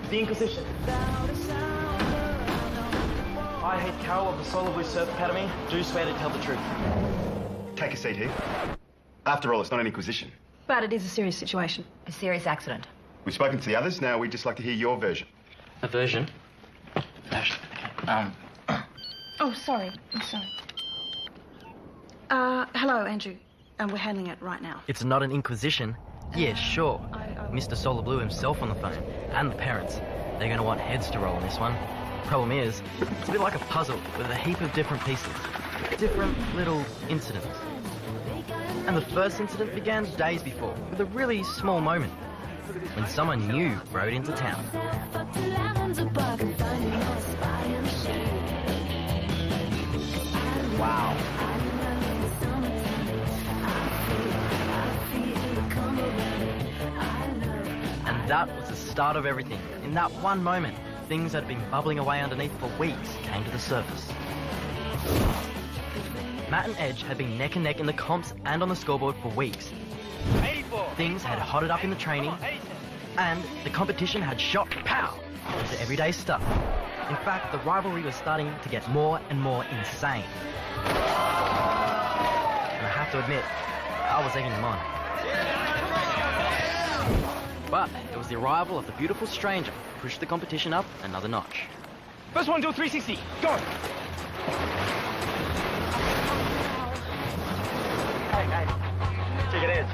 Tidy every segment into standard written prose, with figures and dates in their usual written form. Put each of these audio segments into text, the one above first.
The Inquisition. I hate Carol of the Solar Blue Surf Academy. Do swear to tell the truth. Take a seat here. After all, it's not an inquisition. But it is a serious situation. A serious accident. We've spoken to the others. Now we'd just like to hear your version. A version? Oh, sorry. I'm sorry. Hello, Andrew. And we're handling it right now. It's not an inquisition. Yeah, sure. Mr. Solar Blue himself on the phone. And the parents. They're going to want heads to roll on this one. Problem is, it's a bit like a puzzle with a heap of different pieces. Different little incidents. And the first incident began days before, with a really small moment. When someone new rode into town. Wow. And that was the start of everything. In that one moment, things that had been bubbling away underneath for weeks came to the surface. Matt and Edge had been neck and neck in the comps and on the scoreboard for weeks. Things had hotted up in the training, and the competition had shot pow into everyday stuff. In fact, the rivalry was starting to get more and more insane. And I have to admit, I was egging them on. But it was the arrival of the beautiful stranger who pushed the competition up another notch. First one, do a 360. Go! Hey. Check it Edge.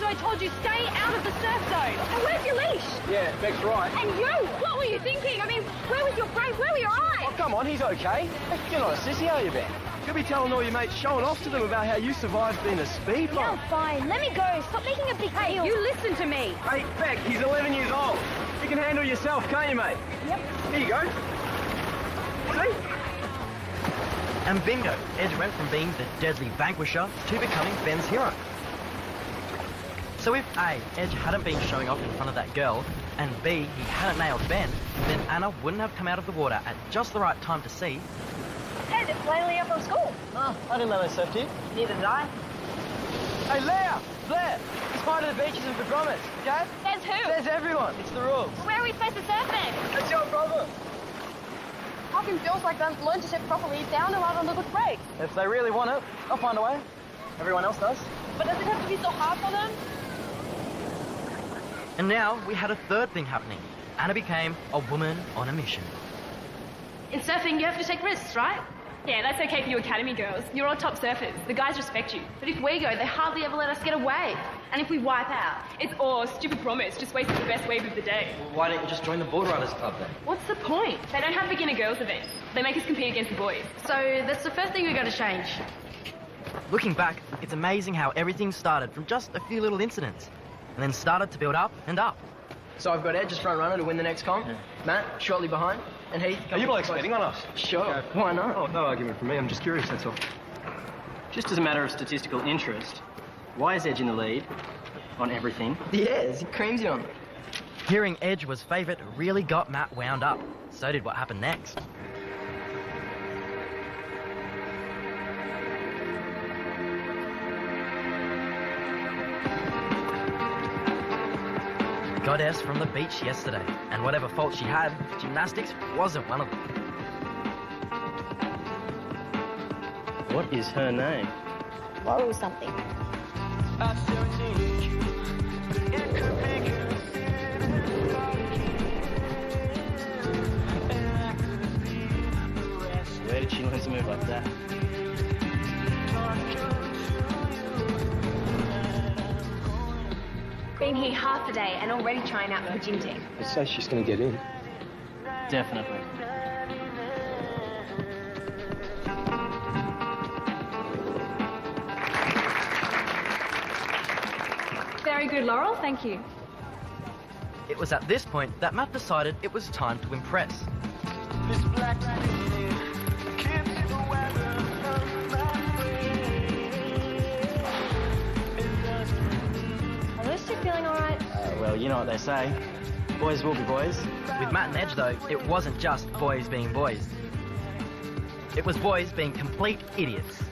I told you, stay out of the surf zone. And where's your leash? Yeah, Beck's right. And you? What were you thinking? I mean, where was your brain? Where were your eyes? Oh, come on, he's okay. You're not a sissy, are you, Beck? You'll be telling all your mates, showing off to them about how you survived being a speed bump. Yeah, fine. Let me go. Stop making a big deal. You listen to me. Hey, Beck, he's 11 years old. You can handle yourself, can't you, mate? Yep. Here you go. See? And bingo, Edge went from being the deadly vanquisher to becoming Ben's hero. So if A, Edge hadn't been showing off in front of that girl, and B, he hadn't nailed Ben, then Anna wouldn't have come out of the water at just the right time to see. Hey, it's lately up from school. Oh, I didn't know they surfed here. Neither did I. Hey, Leah! Blair! It's part of the beaches in Pedromas, okay? Says who? Says everyone. It's the rules. Where are we supposed to surf then? That's your problem. How can girls like them learn to surf properly down and out on the good breaks? If they really want it, I'll find a way. Everyone else does. But does it have to be so hard for them? And now we had a third thing happening. Anna became a woman on a mission. In surfing, you have to take risks, right? Yeah, that's okay for you academy girls. You're all top surfers. The guys respect you. But if we go, they hardly ever let us get a wave. And if we wipe out... It's all stupid promise. Just wasted the best wave of the day. Well, why don't you just join the Board Riders Club then? What's the point? They don't have beginner girls events. They make us compete against the boys. So that's the first thing we're going to change. Looking back, it's amazing how everything started from just a few little incidents, and then started to build up and up. So I've got Edge as front runner to win the next comp. Yeah. Matt, shortly behind. And Heath... Are you blokes betting on us? Sure. Okay. Why not? Oh, no argument from me. I'm just curious, that's all. Just as a matter of statistical interest, why is Edge in the lead on everything? Yes, he creams you on it. Hearing Edge was favourite really got Matt wound up. So did what happened next. Goddess from the beach yesterday, and whatever fault she had, gymnastics wasn't one of them. What is her name? Laurel something. Where did she learn to move like that? Been here half a day and already trying out for the gym team. I'd say she's going to get in. Definitely. Very good, Laurel. Thank you. It was at this point that Matt decided it was time to impress. Are those two feeling alright? Well, you know what they say. Boys will be boys. With Matt and Edge, though, it wasn't just boys being boys. It was boys being complete idiots.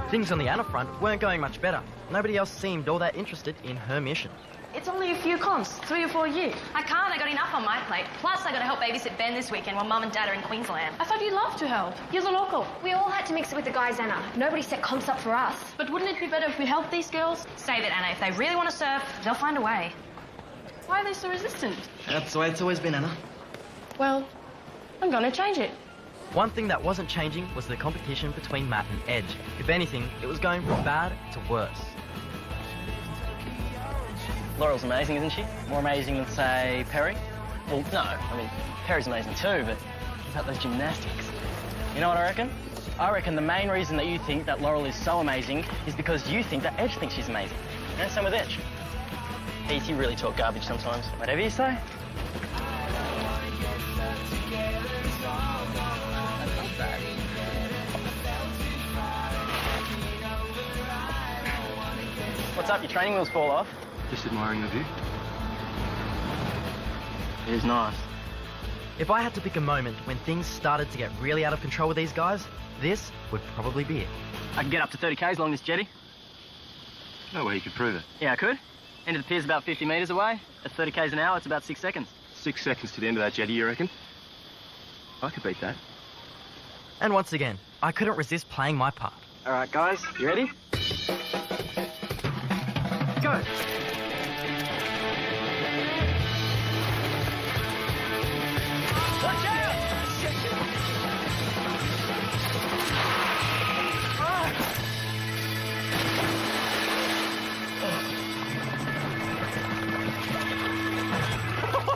Things on the Anna front weren't going much better. Nobody else seemed all that interested in her mission. It's only a few comps, 3 or 4 a year. I can't. I got enough on my plate. Plus, I got to help babysit Ben this weekend while Mum and Dad are in Queensland. I thought you'd love to help. You're the local. We all had to mix it with the guys, Anna. Nobody set comps up for us. But wouldn't it be better if we helped these girls? Save it, Anna. If they really want to surf, they'll find a way. Why are they so resistant? That's the way it's always been, Anna. Well, I'm gonna change it. One thing that wasn't changing was the competition between Matt and Edge. If anything, it was going from bad to worse. Laurel's amazing, isn't she? More amazing than, say, Perry? Well, no. I mean, Perry's amazing too, but what about those gymnastics? You know what I reckon? I reckon the main reason that you think that Laurel is so amazing is because you think that Edge thinks she's amazing. You know, same with Edge. Heath, you really talk garbage sometimes. Whatever you say. What's up? Your training wheels fall off? Just admiring the view. It is nice. If I had to pick a moment when things started to get really out of control with these guys, this would probably be it. I can get up to 30 k's along this jetty. No way you could prove it. Yeah, I could. End of the pier's about 50 metres away. At 30 k's an hour, it's about 6 seconds. 6 seconds to the end of that jetty, you reckon? I could beat that. And once again, I couldn't resist playing my part. All right, guys, you ready? Go!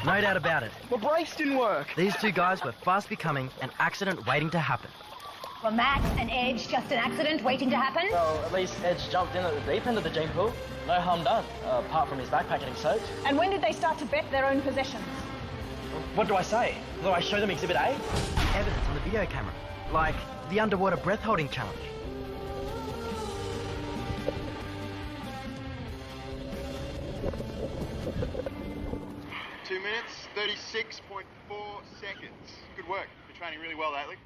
No doubt about it. My brakes didn't work. These two guys were fast becoming an accident waiting to happen. Were Matt and Edge just an accident waiting to happen? Well, at least Edge jumped in at the deep end of the gene pool. No harm done, apart from his backpack getting soaked. And when did they start to bet their own possessions? What do I say? Do I show them Exhibit A? Evidence on the video camera, like the underwater breath-holding challenge. Two minutes, 36.4 seconds. Good work. You're training really well lately.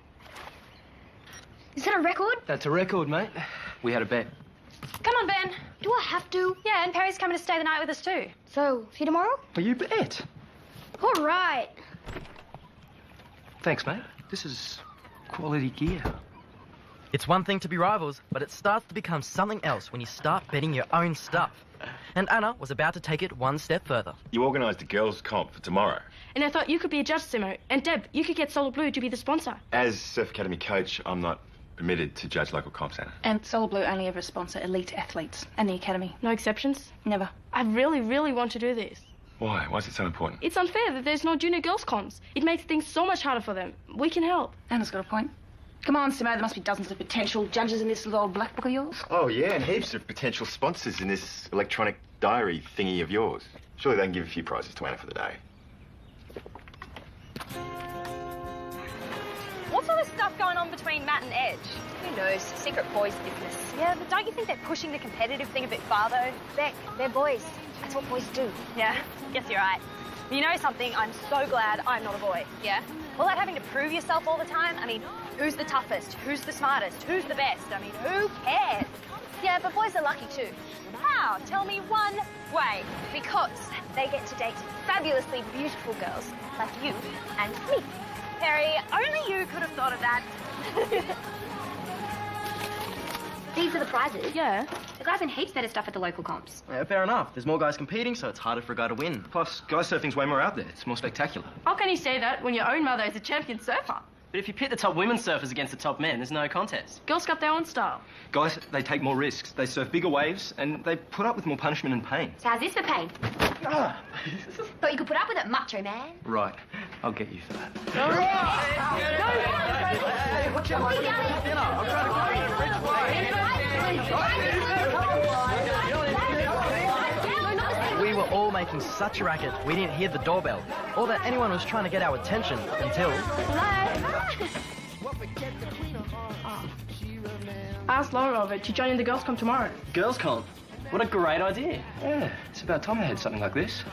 Is that a record? That's a record, mate. We had a bet. Come on, Ben. Do I have to? Yeah, and Perry's coming to stay the night with us too. So, see you tomorrow? Well, you bet. All right. Thanks, mate. This is quality gear. It's one thing to be rivals, but it starts to become something else when you start betting your own stuff. And Anna was about to take it one step further. You organised a girls' comp for tomorrow. And I thought you could be a judge, Simo. And Deb, you could get Solar Blue to be the sponsor. As Surf Academy coach, I'm not permitted to judge local comps, Anna. And Solar Blue only ever sponsor elite athletes and the academy. No exceptions? Never. I really, really want to do this. Why? Why is it so important? It's unfair that there's no junior girls comps. It makes things so much harder for them. We can help. Anna's got a point. Come on, Simo, there must be dozens of potential judges in this little old black book of yours. Oh, yeah, and heaps of potential sponsors in this electronic diary thingy of yours. Surely they can give a few prizes to Anna for the day. What's all this stuff going on between Matt and Edge? Who knows? Secret boys business. Yeah, but don't you think they're pushing the competitive thing a bit far, though? Beck, they're boys. That's what boys do. Yeah, guess you're right. You know something? I'm so glad I'm not a boy. Yeah? All that having to prove yourself all the time? I mean, who's the toughest? Who's the smartest? Who's the best? I mean, who cares? Yeah, but boys are lucky too. How? Tell me one way. Because they get to date fabulously beautiful girls like you and me. Perry, only you could have thought of that. These are the prizes. Yeah. The guys in heaps better stuff at the local comps. Yeah, fair enough. There's more guys competing, so it's harder for a guy to win. Plus, guy surfing's way more out there. It's more spectacular. How can you say that when your own mother is a champion surfer? But if you pit the top women surfers against the top men, there's no contest. Girls got their own style. Guys, they take more risks. They surf bigger waves, and they put up with more punishment and pain. So how's this for pain? Ah. Thought you could put up with it, macho man. Right. I'll get you for that. No! were all making such a racket, we didn't hear the doorbell, or that anyone was trying to get our attention until... Hello? I asked Laura over to join in the girls' comp tomorrow. Girls' comp? What a great idea. Yeah, it's about time I had something like this.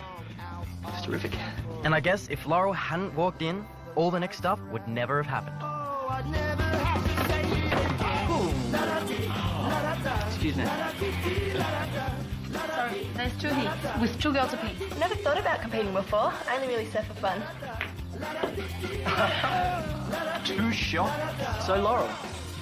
It's terrific. And I guess if Laurel hadn't walked in, all the next stuff would never have happened. Excuse me. Sorry, there's two here, with two girls apiece. Never thought about competing before. I only really surf for fun. 2 shots. So, Laurel,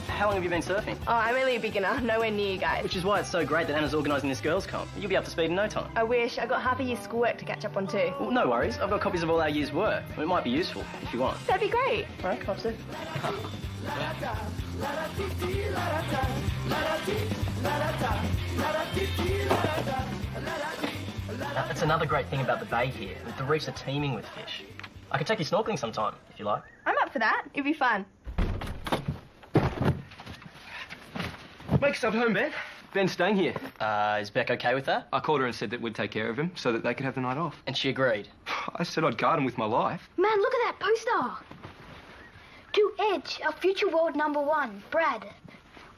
how long have you been surfing? Oh, I'm really a beginner. Nowhere near you guys. Which is why it's so great that Anna's organising this girls' comp. You'll be up to speed in no time. I wish. I got half a year's schoolwork to catch up on too. Well, no worries. I've got copies of all our year's work. It might be useful if you want. That'd be great. All right, come upstairs. That's another great thing about the bay here. The reefs are teeming with fish. I could take you snorkeling sometime, if you like. I'm up for that. It'd be fun. Make yourself home, Ben. Ben's staying here. Is Beck okay with that? I called her and said that we'd take care of him so that they could have the night off. And she agreed. I said I'd guard him with my life. Man, look at that poster. To Edge, our future world #1, Brad.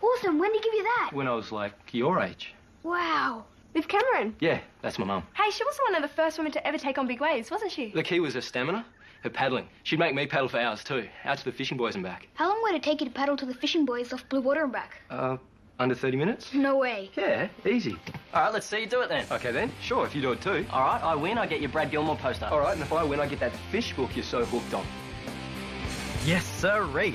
Awesome. When did he give you that? When I was like your age. Wow. With Cameron. Yeah, that's my mum. Hey, she was one of the first women to ever take on big waves, wasn't she? The key was her stamina, her paddling. She'd make me paddle for hours too, out to the fishing boys and back. How long would it take you to paddle to the fishing boys off Blue Water and back? Under 30 minutes? No way. Yeah, easy. All right, let's see you do it then. Okay then, sure, if you do it too. All right, I win, I get your Brad Gilmore poster. All right, and if I win, I get that fish book you're so hooked on. Yes, sirree.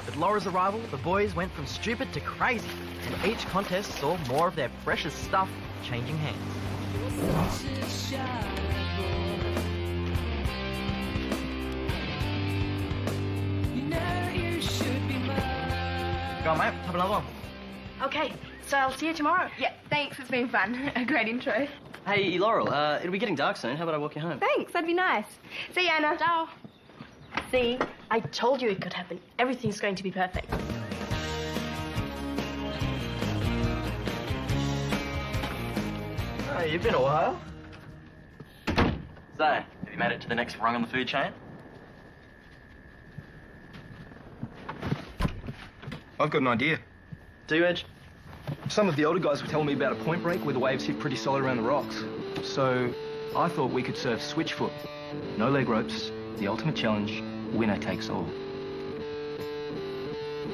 With Laura's arrival, the boys went from stupid to crazy, and each contest saw more of their precious stuff changing hands. Go on, mate. Have another one. Okay, so I'll see you tomorrow. Yeah, thanks. It's been fun. A great intro. Hey, Laurel, it'll be getting dark soon. How about I walk you home? Thanks, that'd be nice. See you, Anna. Ciao. See, I told you it could happen. Everything's going to be perfect. Hey, you've been a while. So, have you made it to the next rung on the food chain? I've got an idea. Do you, Edge? Some of the older guys were telling me about a point break where the waves hit pretty solid around the rocks. So I thought we could surf switchfoot. No leg ropes, the ultimate challenge, winner takes all.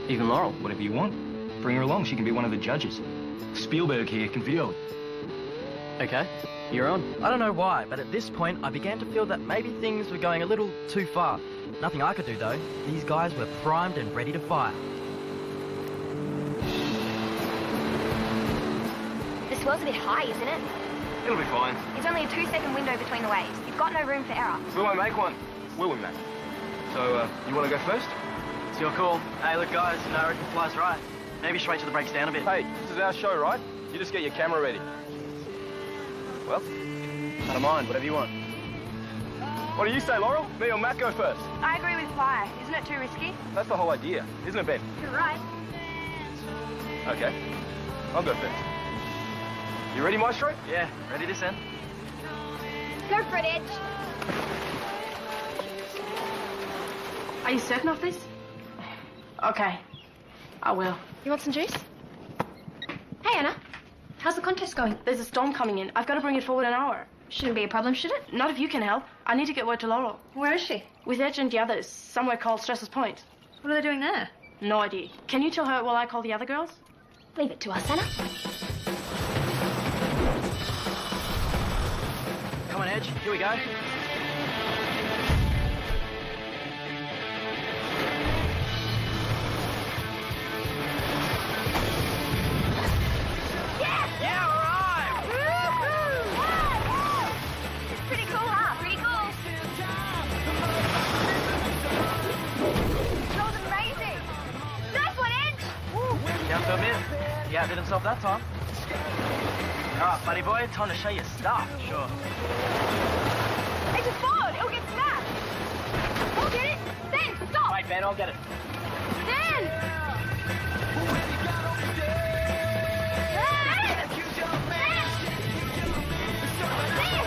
Even Laurel, whatever you want. Bring her along, she can be one of the judges. Spielberg here can video it. Okay, you're on. I don't know why, but at this point I began to feel that maybe things were going a little too far. Nothing I could do though. These guys were primed and ready to fire. This swell's a bit high, isn't it? It'll be fine. It's only a 2-second window between the waves. You've got no room for error. We won't make one, will we, Matt? So, you want to go first? It's your call. Hey, look guys, you know everything flies right. Maybe straight to the breaks down a bit. Hey, this is our show, right? You just get your camera ready. Well, I don't mind, whatever you want. what do you say, Laurel? Me or Matt go first? I agree with fire. Isn't it too risky? That's the whole idea, isn't it, Ben? You're right. Okay, I'll go first. You ready, Maestro? Yeah, ready to send. Go for it, Edge. Are you certain of this? Okay, I will. You want some juice? Hey, Anna. How's the contest going? There's a storm coming in. I've got to bring it forward an hour. Shouldn't be a problem, should it? Not if you can help. I need to get word to Laurel. Where is she? With Edge and the others, somewhere called Stresses Point. What are they doing there? No idea. Can you tell her while I call the other girls? Leave it to us, Anna. Come on, Edge. Here we go. Pretty cool, huh? Pretty cool. That was amazing. Nice one, Edge. You have to admit, he outdid himself that time. All right, buddy boy, time to show your stuff. Sure. Edge is forward. It'll get smashed. I'll get it. Ben, stop. Wait, Ben, I'll get it. Ben. Ben. Ben.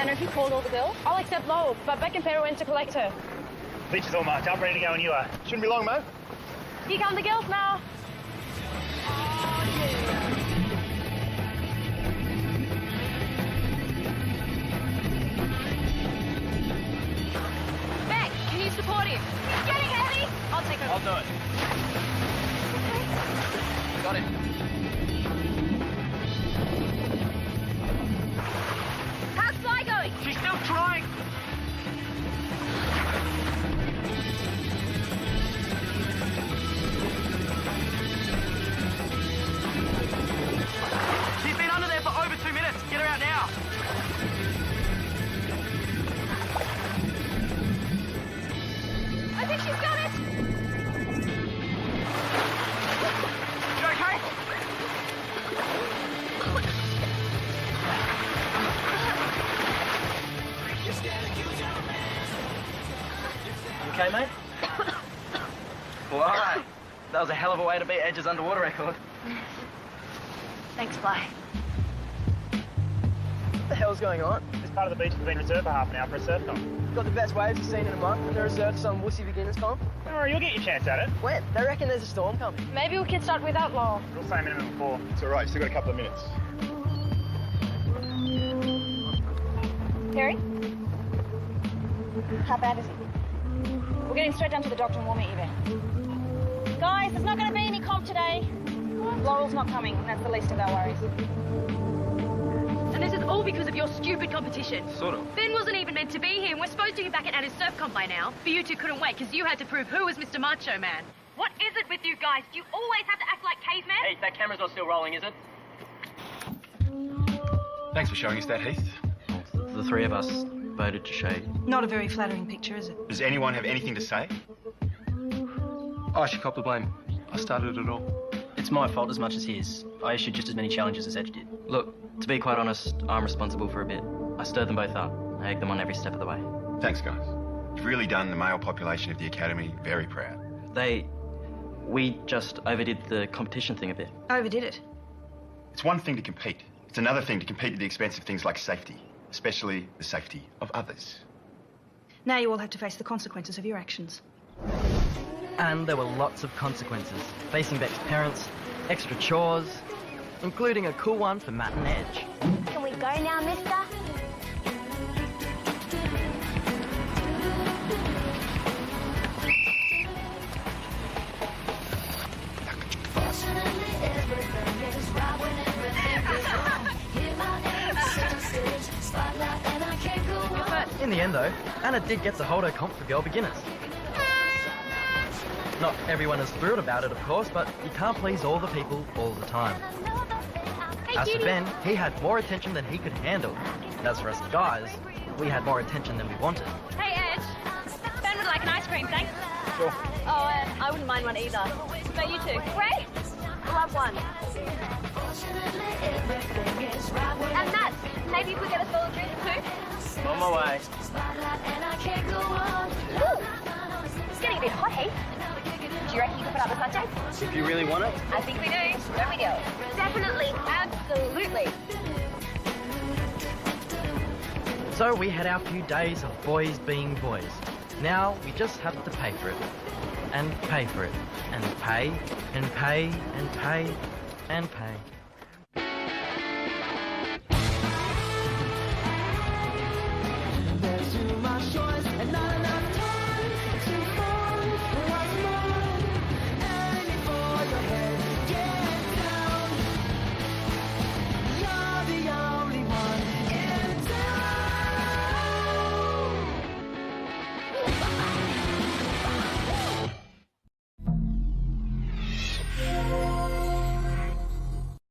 Anna, have you called all the girls? I'll accept Lowell, but Beck and Peter went to collect her. Beach is all marked up, ready to go when you are. Shouldn't be long, mate. Here come the girls now. Beck, can you support him? He's getting heavy. I'll take over. I'll do it. Got it. How's Fly going? She's still trying. She's been under there for over 2 minutes. Get her out now. I think she's got it. You okay? You okay, mate? Well, all right. That was a hell of a way to beat Edge's underwater record. Thanks, Fly. What the hell's going on? This part of the beach has been reserved for half an hour for a surf comp. Got the best waves you've seen in a month, and they're reserved for some wussy beginners comp. Don't worry, you'll get your chance at it. When? They reckon there's a storm coming. Maybe we can start without Lowell. We'll say minimum of 4. It's all right. Still got a couple of minutes. Perry? How bad is he? We're getting straight down to the doctor and we'll meet you there. Guys, there's not going to be any comp today. Laurel's not coming. That's the least of our worries. And this is all because of your stupid competition. Sort of. Ben wasn't even meant to be here, and we're supposed to be back at Anna's surf comp by now. But you two couldn't wait because you had to prove who was Mr. Macho Man. What is it with you guys? Do you always have to act like cavemen? Hey, that camera's not still rolling, is it? Thanks for showing us that, Heath. The three of us voted to show you. Not a very flattering picture, is it? Does anyone have anything to say? I should cop the blame. I started it all. It's my fault as much as his. I issued just as many challenges as Edge did. Look, to be quite honest, I'm responsible for a bit. I stirred them both up. I egged them on every step of the way. Thanks, guys. You've really done the male population of the Academy very proud. We just overdid the competition thing a bit. Overdid it. It's one thing to compete. It's another thing to compete at the expense of things like safety, especially the safety of others. Now you all have to face the consequences of your actions. And there were lots of consequences. Facing Beck's parents, extra chores, including a cool one for Matt and Edge. Can we go now, mister? In the end, though, Anna did get to hold her comp for girl beginners. Not everyone is thrilled about it, of course, but you can't please all the people all the time. As for Ben, he had more attention than he could handle. As for us guys, we had more attention than we wanted. Hey, Edge. Ben would like an ice cream, thanks. Sure. Oh, I wouldn't mind one either. But you two. Great. Love one. And Matt, maybe you could get a solid drink too? On my way. Ooh. It's getting a bit hot, Heath. Do you reckon you could put up a sunshade? If you really want it. I think we do. Don't we, girls? Definitely. Absolutely. So we had our few days of boys being boys. Now we just have to pay for it. And pay for it. And pay, and pay, and pay, and pay. There's too much choice and not